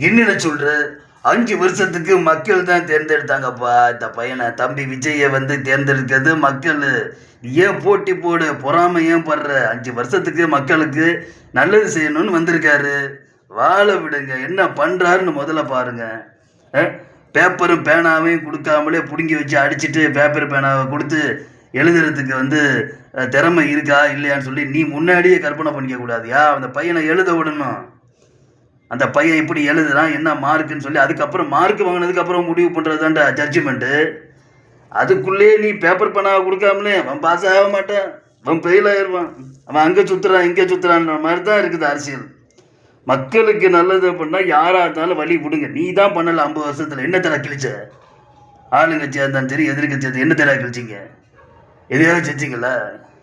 என்னென்ன சொல்ற? 5 வருஷத்துக்கு மக்கள் தான் தேர்ந்தெடுத்தாங்கப்பா இந்த பையனை. தம்பி விஜயை வந்து தேர்ந்தெடுக்கிறது மக்கள். ஏன் போட்டி போடு, பொறாமை ஏன் படுற? 5 வருஷத்துக்கு மக்களுக்கு நல்லது செய்யணும்னு வந்திருக்காரு. வாழ விடுங்க. என்ன பண்றாருன்னு முதல்ல பாருங்க. பேப்பரும் பேனாவையும் கொடுக்காமலே பிடுங்கி வச்சு அடிச்சுட்டு பேப்பர் பேனாவை கொடுத்து எழுதுறதுக்கு வந்து திறமை இருக்கா இல்லையான்னு சொல்லி நீ முன்னாடியே கற்பனை பண்ணிக்க கூடாதியா? அந்த பையனை எழுத விடணும். அந்த பையன் இப்படி எழுதுறான், என்ன மார்க்குன்னு சொல்லி அதுக்கப்புறம் மார்க் வாங்கினதுக்கு அப்புறம் முடிவு பண்ணுறது தான்டா ஜட்ஜ்மெண்ட்டு. அதுக்குள்ளே நீ பேப்பர் பேனாவை கொடுக்காமலே அவன் பாஸ் ஆக மாட்டான், அவன் ஃபெயில் ஆயிடுவான், அவன் அங்கே சுற்றுறான் இங்கே சுற்றுறான்ற மாதிரி தான் இருக்குது அரசியல். மக்களுக்கு நல்லது அப்படின்னா யாராக இருந்தாலும் வழி விடுங்க. நீ தான் பண்ணல 50 வருஷத்தில். என்ன தர கிழிச்ச? ஆளுங்கட்சியாக இருந்தாலும் சரி எதிர்கட்சியாக என்ன தர கிழிச்சிங்க? எதையாவது செஞ்சிங்களா?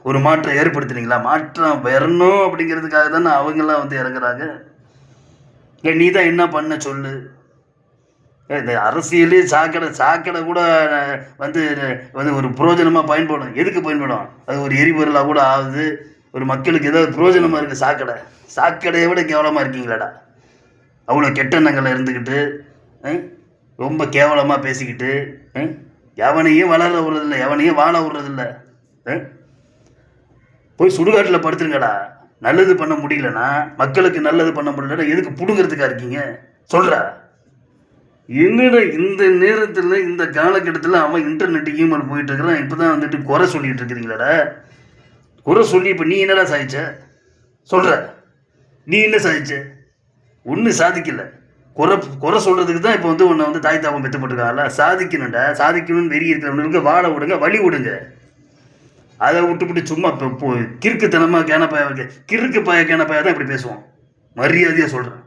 ஒரு மாற்றம் ஏற்படுத்தினீங்களா? மாற்றம் வரணும் அப்படிங்கிறதுக்காக தானே அவங்கெல்லாம் வந்து இறங்குறாங்க. நீ தான் என்ன பண்ண சொல்லு. இந்த அரசியலே சாக்கடை கூட வந்து வந்து ஒரு புரோஜனமாக பயன்படும். எதுக்கு பயன்படும்? அது ஒரு எரிபொருளாக கூட ஆகுது. ஒரு மக்களுக்கு ஏதாவது புரோஜனமாக இருக்குது. சாக்கடையை விட கேவலமாக இருக்கீங்களாடா. அவ்வளோ கெட்டெண்ணங்களை இருந்துக்கிட்டு ரொம்ப கேவலமாக பேசிக்கிட்டு எவனையும் வளர விடுறதில்லை, எவனையும் வாழ விடுறதில்ல. போய் சுடுகாட்டில் படுத்துருங்கடா. நல்லது பண்ண முடியலன்னா, மக்களுக்கு நல்லது பண்ண முடியலன்னா எதுக்கு புடுங்கிறதுக்காக இருக்கீங்க சொல்கிறா? என்னடா இந்த நேரத்தில் இந்த காலகட்டத்தில் அவன் இன்டர்நெட் இமெயில் போயிட்டு இருக்கிறான். இப்போ தான் வந்துட்டு குறை சொல்லிகிட்டு இருக்கிறீங்களாடா. குறை சொல்லி இப்போ நீ என்னடா சாதிச்ச சொல்கிற? நீ என்ன சாதிச்ச? ஒன்றும் சாதிக்கல. குறை சொல்கிறதுக்கு தான் இப்போ வந்து உன்னை வந்து தாய் தாபம் பெற்றுப்பட்டுருக்காங்கல்ல. சாதிக்கணும்டா. சாதிக்கணும்னு வெறி இருக்கிறவங்களுக்கு வாழ விடுங்க, வழி விடுங்க. அதை விட்டுவிட்டு சும்மா இப்போ கிறுக்குத்தனமாக கிறுக்கு பய தான் இப்படி பேசுவோம். மரியாதையாக சொல்கிறேன்.